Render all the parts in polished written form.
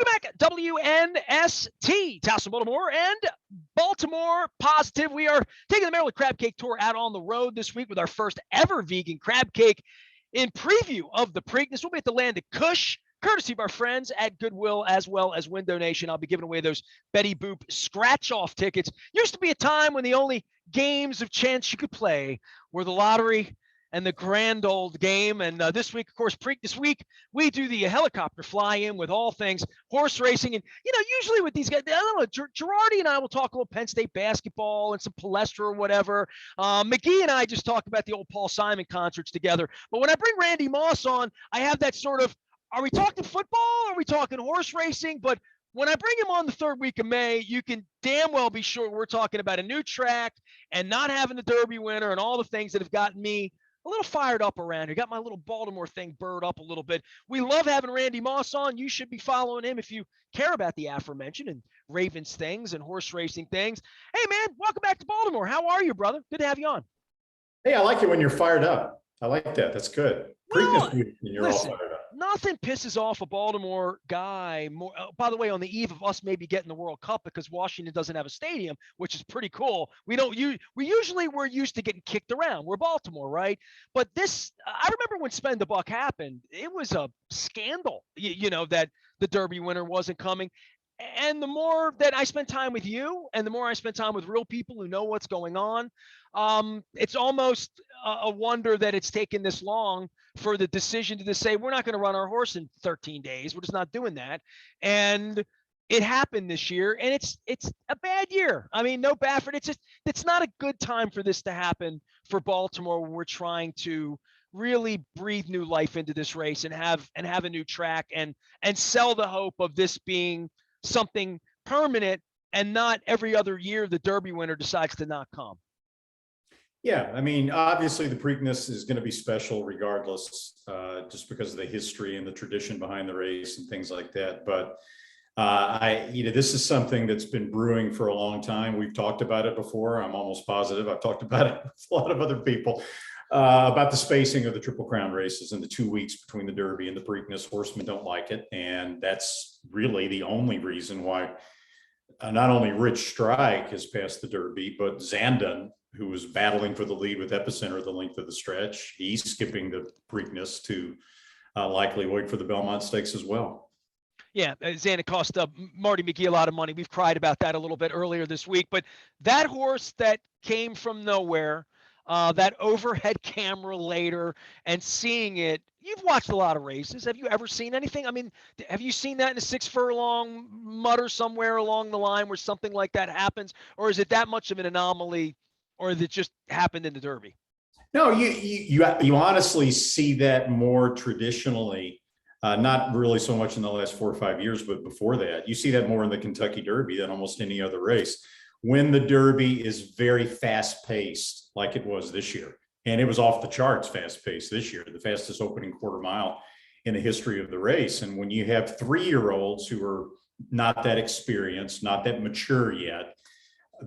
Welcome back, WNST, Towson, Baltimore, and Baltimore Positive. We are taking the Maryland Crab Cake Tour out on the road this week with our first ever vegan crab cake in preview of the Preakness. We'll be at the Land of Kush, courtesy of our friends at Goodwill as well as Window Nation. I'll be giving away those Betty Boop scratch-off tickets. Used to be a time when the only games of chance you could play were the lottery and the grand old game. And this week, of course, Preakness week, we do the helicopter fly-in with all things horse racing. And, you know, usually with these guys, I don't know, Girardi and I will talk a little Penn State basketball and some Palestra or whatever. McGee and I just talk about the old Paul Simon concerts together. But when I bring Randy Moss on, I have that sort of, are we talking football? Are we talking horse racing? But when I bring him on the third week of May, you can damn well be sure we're talking about a new track and not having the Derby winner and all the things that have gotten me a little fired up around here. Got my little Baltimore thing burred up a little bit. We love having Randy Moss on. You should be following him if you care about the aforementioned and Ravens things and horse racing things. Hey, man, welcome back to Baltimore. How are you, brother? Good to have you on. Hey, I like it when you're fired up. I like that. That's good. Well, Preakness week when you're all fired up. Nothing pisses off a Baltimore guy more. By the way, on the eve of us maybe getting the World Cup because Washington doesn't have a stadium, which is pretty cool. We're used to getting kicked around. We're Baltimore, right? But this, I remember when Spend the Buck happened. It was a scandal, you know, that the Derby winner wasn't coming. And the more that I spend time with you, and the more I spend time with real people who know what's going on, it's almost a wonder that it's taken this long for the decision to just say, we're not going to run our horse in 13 days. We're just not doing that. And it happened this year, and it's a bad year. I mean, no Baffert. It's not a good time for this to happen for Baltimore when we're trying to really breathe new life into this race and have a new track and sell the hope of this being something permanent and not every other year the Derby winner decides to not come. Yeah, I mean, obviously the Preakness is going to be special regardless, just because of the history and the tradition behind the race and things like that. But this is something that's been brewing for a long time. We've talked about it before. I'm almost positive I've talked about it with a lot of other people about the spacing of the Triple Crown races and the 2 weeks between the Derby and the Preakness. Horsemen don't like it, and that's really the only reason why not only Rich Strike has passed the Derby, but Zandon, who was battling for the lead with Epicenter the length of the stretch, he's skipping the Preakness to likely wait for the Belmont Stakes as well. Yeah, Zandon cost Marty McGee a lot of money. We've cried about that a little bit earlier this week. But that horse that came from nowhere, that overhead camera later and seeing it, you've watched a lot of races. Have you ever seen anything? I mean, have you seen that in a 6 furlong mutter somewhere along the line where something like that happens? Or is it that much of an anomaly, or is it just happened in the Derby? No, you honestly see that more traditionally, not really so much in the last 4 or 5 years, but before that, you see that more in the Kentucky Derby than almost any other race. When the Derby is very fast paced, like it was this year, and it was off the charts fast paced this year, the fastest opening quarter mile in the history of the race. And when you have 3-year-olds who are not that experienced, not that mature yet,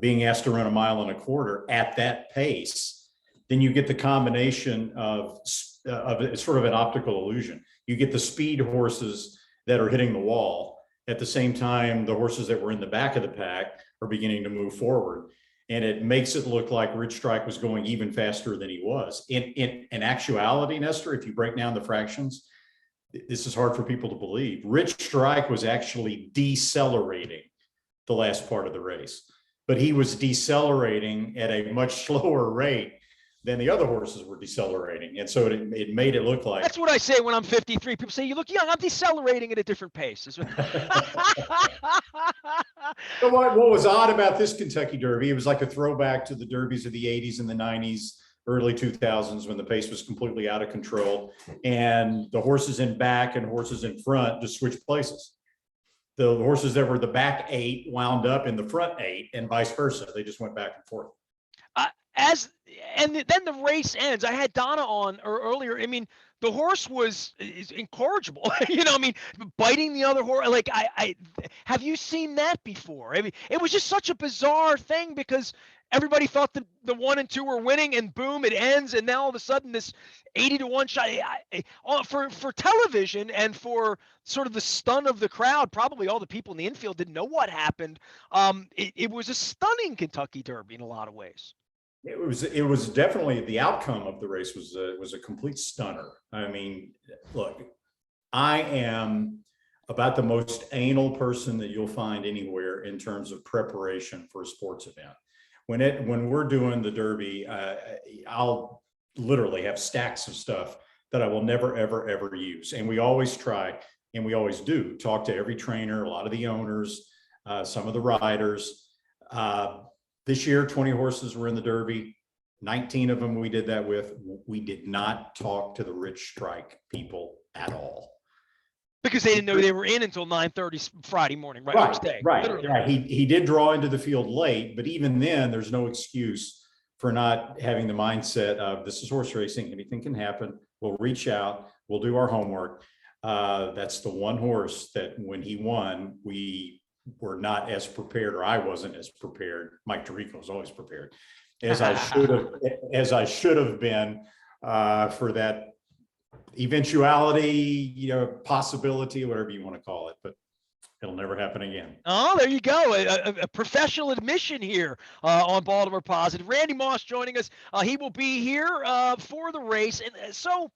being asked to run 1.25 miles at that pace, then you get the combination of it's sort of an optical illusion. You get the speed horses that are hitting the wall at the same time the horses that were in the back of the pack are beginning to move forward. And it makes it look like Rich Strike was going even faster than he was. In actuality, Nestor, if you break down the fractions, this is hard for people to believe. Rich Strike was actually decelerating the last part of the race, but he was decelerating at a much slower rate than the other horses were decelerating. And so it made it look like. That's what I say when I'm 53. People say, you look young. I'm decelerating at a different pace. But what was odd about this Kentucky Derby, it was like a throwback to the Derbies of the 80s and the 90s, early 2000s, when the pace was completely out of control. And the horses in back and horses in front just switched places. The horses that were the back 8 wound up in the front 8 and vice versa. They just went back and forth. And then the race ends. I had Donna on earlier. I mean, the horse is incorrigible. You know, I mean, biting the other horse. Like Have you seen that before? I mean, it was just such a bizarre thing because everybody thought the 1 and 2 were winning, and boom, it ends, and now all of a sudden this 80-1 shot for television and for sort of the stun of the crowd. Probably all the people in the infield didn't know what happened. It was a stunning Kentucky Derby in a lot of ways. It was definitely, the outcome of the race was a complete stunner. I mean, look, I am about the most anal person that you'll find anywhere in terms of preparation for a sports event. When we're doing the Derby, I'll literally have stacks of stuff that I will never, ever, ever use. And we always try, and we always do, talk to every trainer, a lot of the owners, some of the riders. This year, 20 horses were in the Derby. 19 of them we did that with. We did not talk to the Rich Strike people at all. Because they didn't know they were in until 9:30 Friday morning, right? Right. He did draw into the field late, but even then, there's no excuse for not having the mindset of, this is horse racing, anything can happen. We'll reach out, we'll do our homework. That's the one horse that when he won, we were not as prepared, or I wasn't as prepared. Mike Tirico was always prepared, as I should have been for that eventuality, possibility, whatever you want to call it, but it'll never happen again. Oh, there you go. A professional admission here on Baltimore Positive. Randy Moss joining us. He will be here for the race. And so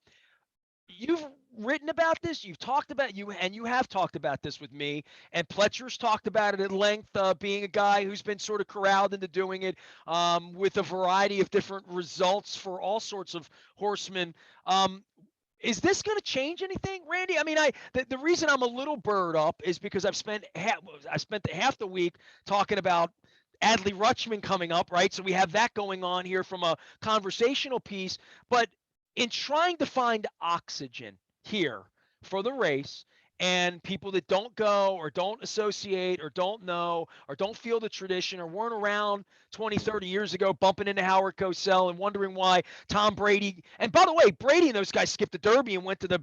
you've written about this, you've talked about you have talked about this with me, and Pletcher's talked about it at length, being a guy who's been sort of corralled into doing it with a variety of different results for all sorts of horsemen. Is this going to change anything, Randy? I mean, the reason I'm a little burred up is because I spent half the week talking about Adley Rutschman coming up, right? So we have that going on here from a conversational piece. But in trying to find oxygen here for the race, and people that don't go or don't associate or don't know or don't feel the tradition or weren't around 20, 30 years ago bumping into Howard Cosell and wondering why Tom Brady, and by the way, Brady and those guys skipped the Derby and went to the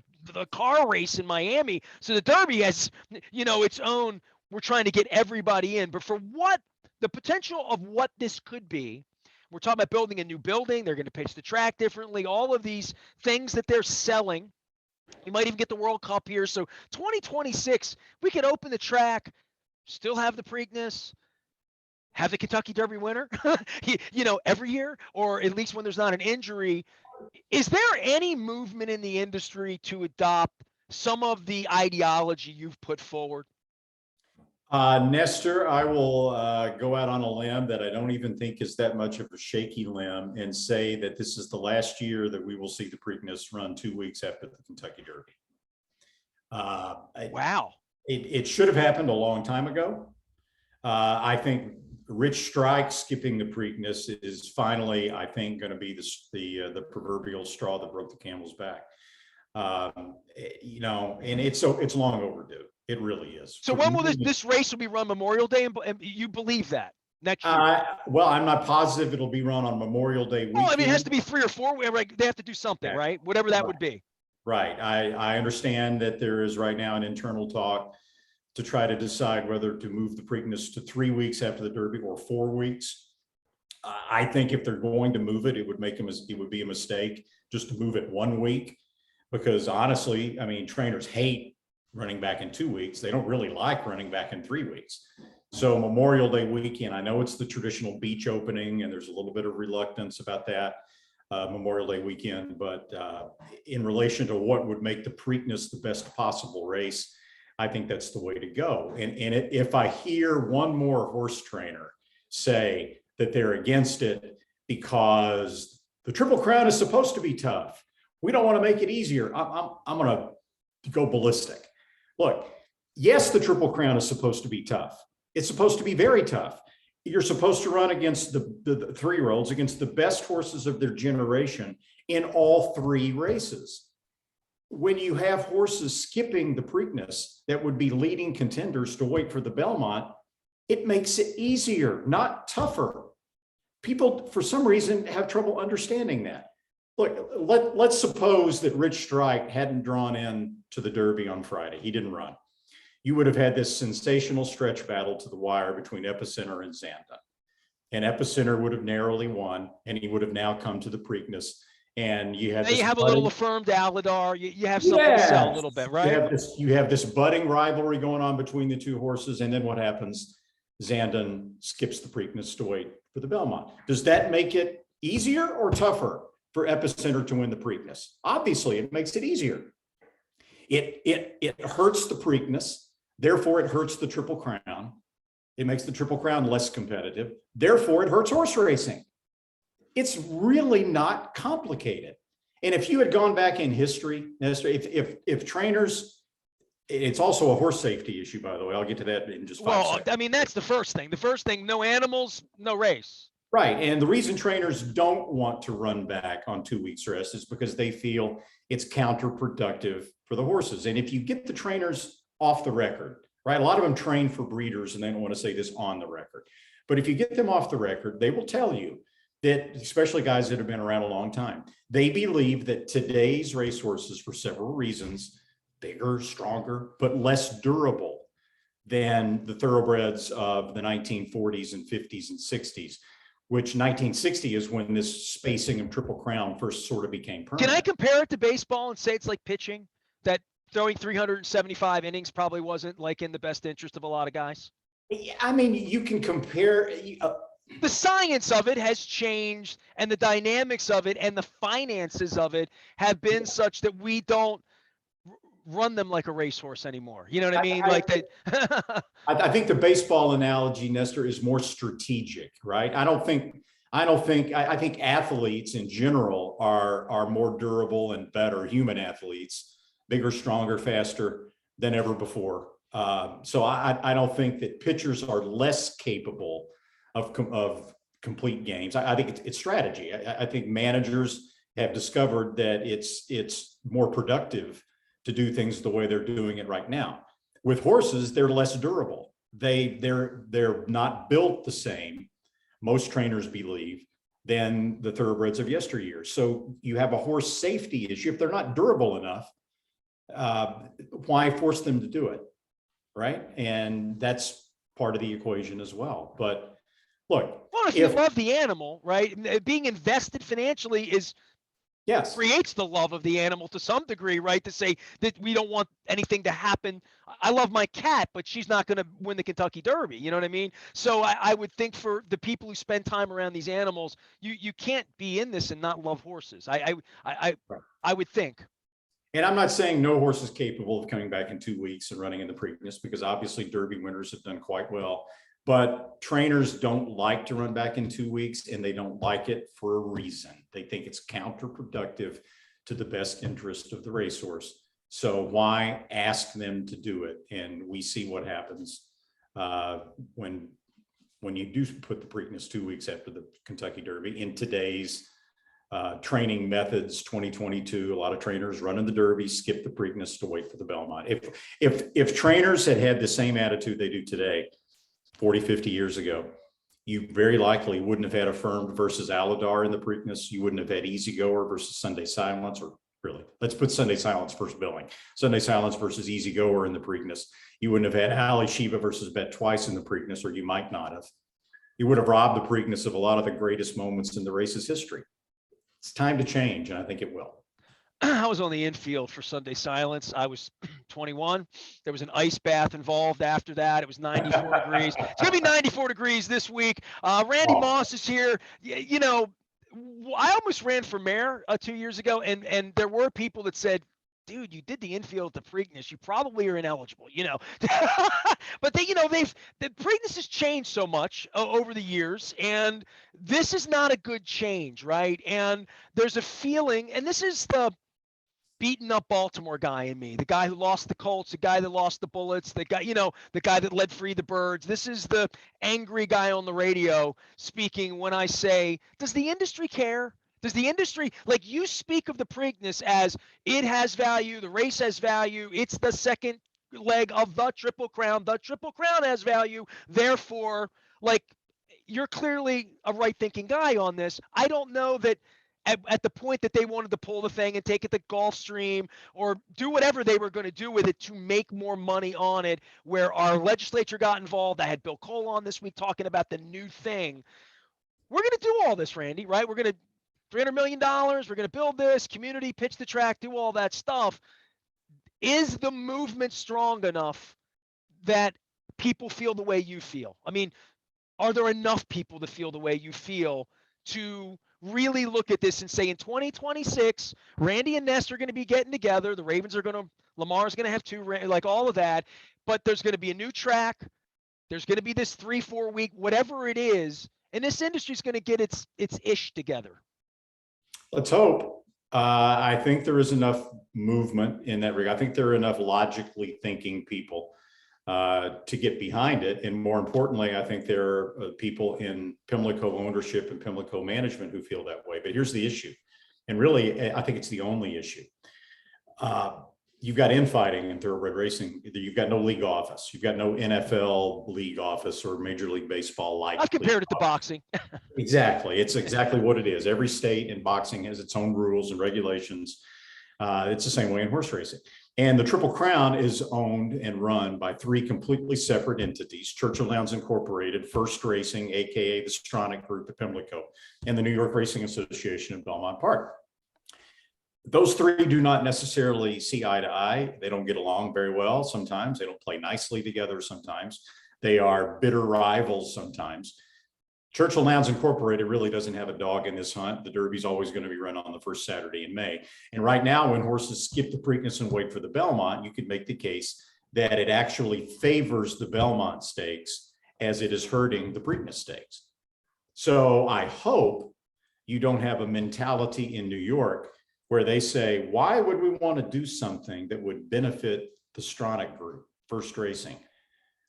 car race in Miami. So the Derby has, its own, we're trying to get everybody in. But for what the potential of what this could be, we're talking about building a new building. They're going to pitch the track differently. All of these things that they're selling. You might even get the World Cup here. So 2026, we could open the track, still have the Preakness, have the Kentucky Derby winner, every year, or at least when there's not an injury. Is there any movement in the industry to adopt some of the ideology you've put forward? Nestor, I will go out on a limb that I don't even think is that much of a shaky limb and say that this is the last year that we will see the Preakness run 2 weeks after the Kentucky Derby. Wow. It should have happened a long time ago. I think Rich Strike skipping the Preakness is finally, I think, going to be the proverbial straw that broke the camel's back. And it's long overdue. It really is. So when will this race will be run Memorial Day? And you believe that next year? Well, I'm not positive it'll be run on Memorial Day weekend. Well, I mean, it has to be 3 or 4. They have to do something, right? Whatever that would be. Right. I understand that there is right now an internal talk to try to decide whether to move the Preakness to 3 weeks after the Derby or 4 weeks. I think if they're going to move it, it would be a mistake just to move it 1 week, because honestly, I mean, trainers hate running back in 2 weeks. They don't really like running back in 3 weeks. So Memorial Day weekend, I know it's the traditional beach opening and there's a little bit of reluctance about that Memorial Day weekend, but in relation to what would make the Preakness the best possible race, I think that's the way to go. And if I hear one more horse trainer say that they're against it because the Triple Crown is supposed to be tough, we don't want to make it easier, I'm going to go ballistic. Look, yes, the Triple Crown is supposed to be tough. It's supposed to be very tough. You're supposed to run against the 3-year-olds, against the best horses of their generation in all 3 races. When you have horses skipping the Preakness that would be leading contenders to wait for the Belmont, it makes it easier, not tougher. People, for some reason, have trouble understanding that. Look, let's suppose that Rich Strike hadn't drawn in to the Derby on Friday. He didn't run. you would have had this sensational stretch battle to the wire between Epicenter and Zandon. And Epicenter would have narrowly won, and he would have now come to the Preakness. And you have you have a little affirmed Aladar. You have something to sell a little bit, right? You have this budding rivalry going on between the two horses, and then what happens? Zandon skips the Preakness to wait for the Belmont. Does that make it easier or tougher for Epicenter to win the Preakness? Obviously, it makes it easier. It hurts the Preakness, therefore it hurts the Triple Crown. It makes the Triple Crown less competitive, therefore it hurts horse racing. It's really not complicated. And if you had gone back in history, Nestor, if trainers, it's also a horse safety issue, by the way. I'll get to that in just 5 seconds. I mean, that's the first thing. The first thing, no animals, no race. Right. And the reason trainers don't want to run back on 2 weeks rest is because they feel it's counterproductive for the horses. And if you get the trainers off the record, right, a lot of them train for breeders and they don't want to say this on the record. But if you get them off the record, they will tell you that, especially guys that have been around a long time, they believe that today's racehorses, for several reasons, bigger, stronger, but less durable than the thoroughbreds of the 1940s and 50s and 60s, which 1960 is when this spacing of Triple Crown first sort of became permanent. Can I compare it to baseball and say it's like pitching, that throwing 375 innings probably wasn't like in the best interest of a lot of guys? I mean, you can compare. The science of it has changed, and the dynamics of it and the finances of it have been such that we don't run them like a racehorse anymore. You know what I mean? I think the baseball analogy, Nestor, is more strategic, right? I think athletes in general are more durable and better, human athletes, bigger, stronger, faster than ever before. So I don't think that pitchers are less capable of complete games. I think it's strategy. I think managers have discovered that it's more productive to do things the way they're doing it right now. With horses, they're less durable. They're not built the same, most trainers believe, than the thoroughbreds of yesteryear. So you have a horse safety issue. If they're not durable enough, why force them to do it, right? And that's part of the equation as well. But look, well, if you love the animal, right, being invested financially is creates the love of the animal to some degree, right? To say that we don't want anything to happen. I love my cat, but she's not going to win the Kentucky Derby. You know what I mean? So I would think for the people who spend time around these animals, you can't be in this and not love horses. I would think. And I'm not saying no horse is capable of coming back in 2 weeks and running in the Preakness, because obviously Derby winners have done quite well. But trainers don't like to run back in 2 weeks, and they don't like it for a reason. They think it's counterproductive to the best interest of the racehorse. So why ask them to do it? And we see what happens when you do put the Preakness 2 weeks after the Kentucky Derby. In today's training methods, 2022, a lot of trainers running the Derby skip the Preakness to wait for the Belmont. If trainers had the same attitude they do today, 40, 50 years ago, you very likely wouldn't have had Affirmed versus Aladar in the Preakness. You wouldn't have had Easygoer versus Sunday Silence, or really, let's put Sunday Silence first billing. Sunday Silence versus Easygoer in the Preakness. You wouldn't have had Ali Shiva versus Bet Twice in the Preakness, or you might not have. You would have robbed the Preakness of a lot of the greatest moments in the race's history. It's time to change, and I think it will. I was on the infield for Sunday Silence. I was 21. There was an ice bath involved after that. It was 94 degrees. It's going to be 94 degrees this week. Randy Moss is here. You know, I almost ran for mayor 2 years ago, and there were people that said, dude, you did the infield at the Preakness. You probably are ineligible, you know. But the Preakness has changed so much over the years, and this is not a good change, right? And there's a feeling, and this is the beaten up Baltimore guy in me, the guy who lost the Colts, the guy that lost the Bullets, the guy, the guy that led Free the Birds. This is the angry guy on the radio speaking when I say, does the industry care? Does the industry, like, you speak of the Preakness as it has value, the race has value, it's the second leg of the Triple Crown has value, therefore, like, you're clearly a right thinking guy on this. I don't know that at the point that they wanted to pull the thing and take it to Gulfstream or do whatever they were going to do with it to make more money on it, where our legislature got involved. I had Bill Cole on this week talking about the new thing. We're going to do all this, Randy, right? We're going to $300 million. We're going to build this community, pitch the track, do all that stuff. Is the movement strong enough that people feel the way you feel? I mean, are there enough people to feel the way you feel to really look at this and say in 2026, Randy and Nestor are going to be getting together. The Ravens are going to, Lamar's going to have two, like all of that, but there's going to be a new track. There's going to be this 3-4 week, whatever it is, and this industry is going to get its ish together. Let's hope. I think there is enough movement in that regard. I think there are enough logically thinking people to get behind it. And more importantly, I think there are people in Pimlico ownership and Pimlico management who feel that way. But here's the issue. And really, I think it's the only issue. You've got infighting in thoroughbred racing. You've got no league office. You've got no NFL league office or Major League Baseball like. I've compared it to boxing. Exactly. It's exactly what it is. Every state in boxing has its own rules and regulations. It's the same way in horse racing. And the Triple Crown is owned and run by three completely separate entities: Churchill Downs Incorporated, First Racing, aka the Stronach Group at Pimlico, and the New York Racing Association in Belmont Park. Those three do not necessarily see eye to eye. They don't get along very well sometimes. They don't play nicely together sometimes. They are bitter rivals sometimes. Churchill Downs Incorporated really doesn't have a dog in this hunt. The Derby's always going to be run on the first Saturday in May. And right now, when horses skip the Preakness and wait for the Belmont, you could make the case that it actually favors the Belmont Stakes as it is hurting the Preakness Stakes. So I hope you don't have a mentality in New York where they say, why would we want to do something that would benefit the Stronach Group, First Racing?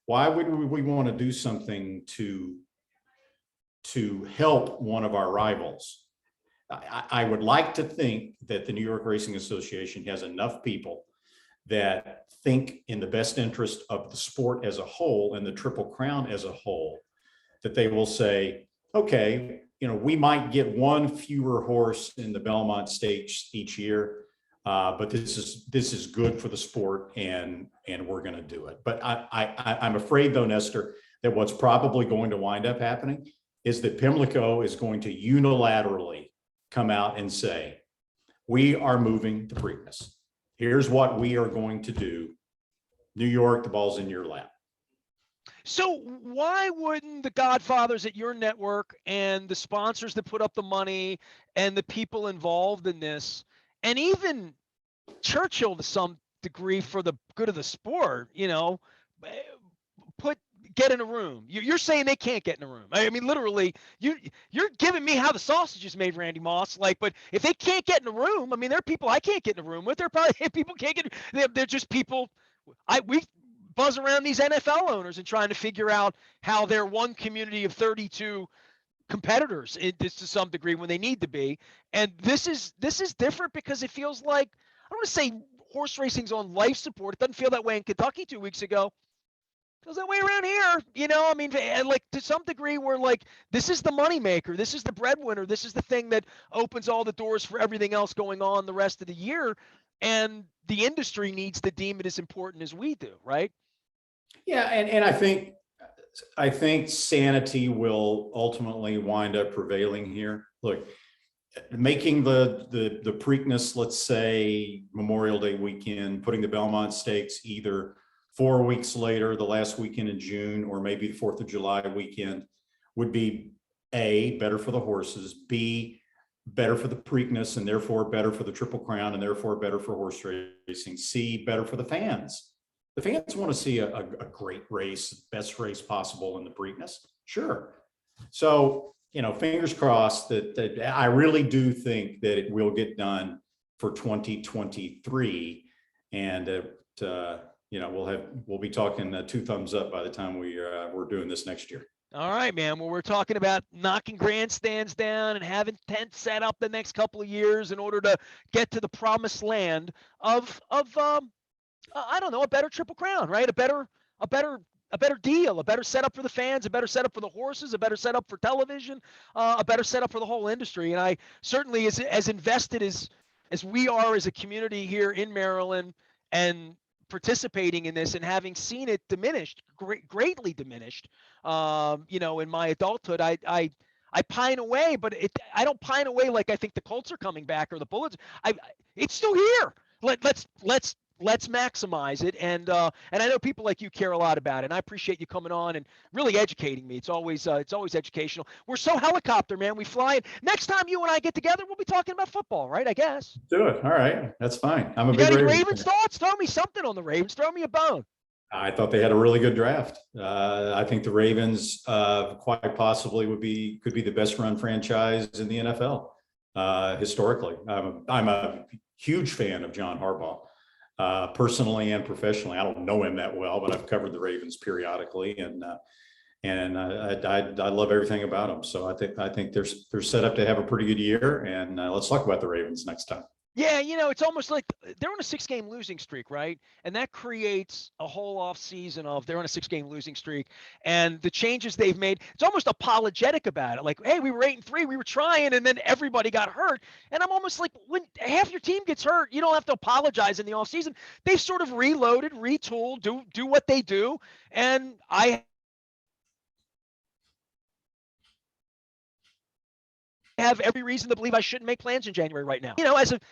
Why would we want to do something to help one of our rivals? I would like to think that the New York Racing Association has enough people that think in the best interest of the sport as a whole and the Triple Crown as a whole, that they will say, okay, we might get one fewer horse in the Belmont Stakes each year, but this is good for the sport, and we're going to do it. But I'm afraid, though, Nestor, that what's probably going to wind up happening is that Pimlico is going to unilaterally come out and say, we are moving to Preakness. Here's what we are going to do. New York, the ball's in your lap. So why wouldn't the godfathers at your network and the sponsors that put up the money and the people involved in this, and even Churchill to some degree for the good of the sport, get in a room? You're saying they can't get in a room. I mean, literally, you're giving me how the sausage is made, Randy Moss. But if they can't get in a room, I mean, there are people I can't get in a room with. They're probably people can't get. They're just people. We buzz around these NFL owners and trying to figure out how they're one community of 32 competitors to some degree when they need to be. And this is different because it feels like, I don't want to say horse racing's on life support. It doesn't feel that way in Kentucky 2 weeks ago. It feels that way around here. I mean, like to some degree, we're like, this is the moneymaker. This is the breadwinner. This is the thing that opens all the doors for everything else going on the rest of the year. And the industry needs to deem it as important as we do, right? Yeah, and I think sanity will ultimately wind up prevailing here. Look, making the Preakness, let's say Memorial Day weekend, putting the Belmont Stakes either 4 weeks later, the last weekend in June, or maybe the 4th of July weekend, would be A, better for the horses, B, better for the Preakness, and therefore better for the Triple Crown, and therefore better for horse racing, C, better for the fans. The fans want to see a great race, best race possible in the Preakness. Sure. So, fingers crossed that I really do think that it will get done for 2023. And we'll be talking 2 thumbs up by the time we're doing this next year. All right, man. Well, we're talking about knocking grandstands down and having tents set up the next couple of years in order to get to the promised land of I don't know, a better Triple Crown, right? A better a better deal, a better setup for the fans, a better setup for the horses, a better setup for television, a better setup for the whole industry. And I certainly, as invested as we are as a community here in Maryland and participating in this and having seen it diminished, greatly diminished, in my adulthood, I pine away, but I don't pine away like I think the Colts are coming back or the Bullets. It's still here. Let's maximize it, and I know people like you care a lot about it, and I appreciate you coming on and really educating me. It's always educational. We're so helicopter, man. We fly in. Next time you and I get together, we'll be talking about football, right? I guess. Do it. All right, that's fine. I'm a You big got any Ravens Ravens thoughts? Throw me something on the Ravens. Throw me a bone. I thought they had a really good draft. I think the Ravens quite possibly could be the best run franchise in the NFL historically. I'm a huge fan of John Harbaugh. Personally and professionally. I don't know him that well, but I've covered the Ravens periodically, and I love everything about them. So I think they're set up to have a pretty good year, and let's talk about the Ravens next time. Yeah, it's almost like they're on a 6-game losing streak, right? And that creates a whole off season of they're on a 6-game losing streak, and the changes they've made. It's almost apologetic about it. Like, hey, we were 8-3, we were trying, and then everybody got hurt. And I'm almost like, when half your team gets hurt, you don't have to apologize in the off season. They've sort of reloaded, retooled, do what they do, and I have every reason to believe I shouldn't make plans in January right now.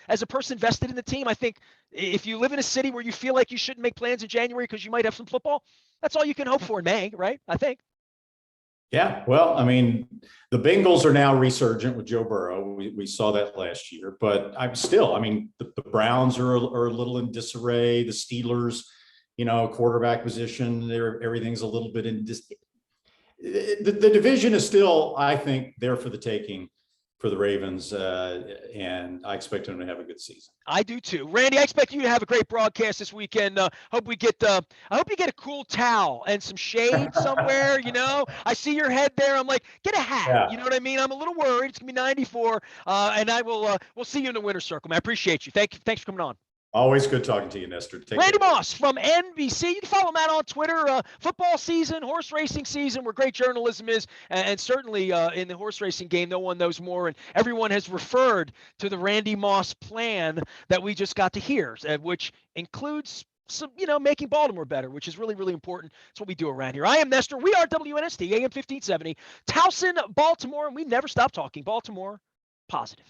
As a person vested in the team, I think if you live in a city where you feel like you shouldn't make plans in January because you might have some football, that's all you can hope for in May, right? I think. Yeah, well, I mean, the Bengals are now resurgent with Joe Burrow. We saw that last year, but the Browns are a little in disarray. The Steelers, quarterback position, everything's a little bit in the division is still, I think, there for the taking for the Ravens, and I expect them to have a good season. I do too, Randy. I expect you to have a great broadcast this weekend. I hope you get a cool towel and some shade somewhere. I see your head there. I'm like, get a hat. Yeah. You know what I mean? I'm a little worried. It's gonna be 94, and I will. We'll see you in the winner's circle, man. I appreciate you. Thanks for coming on. Always good talking to you, Nestor. Randy Moss from NBC. You can follow Matt on Twitter. Football season, horse racing season, where great journalism is, and certainly in the horse racing game, no one knows more, and everyone has referred to the Randy Moss plan that we just got to hear, which includes some, making Baltimore better, which is really, really important. That's what we do around here. I am Nestor. We are WNST, AM 1570, Towson, Baltimore, and we never stop talking Baltimore positive.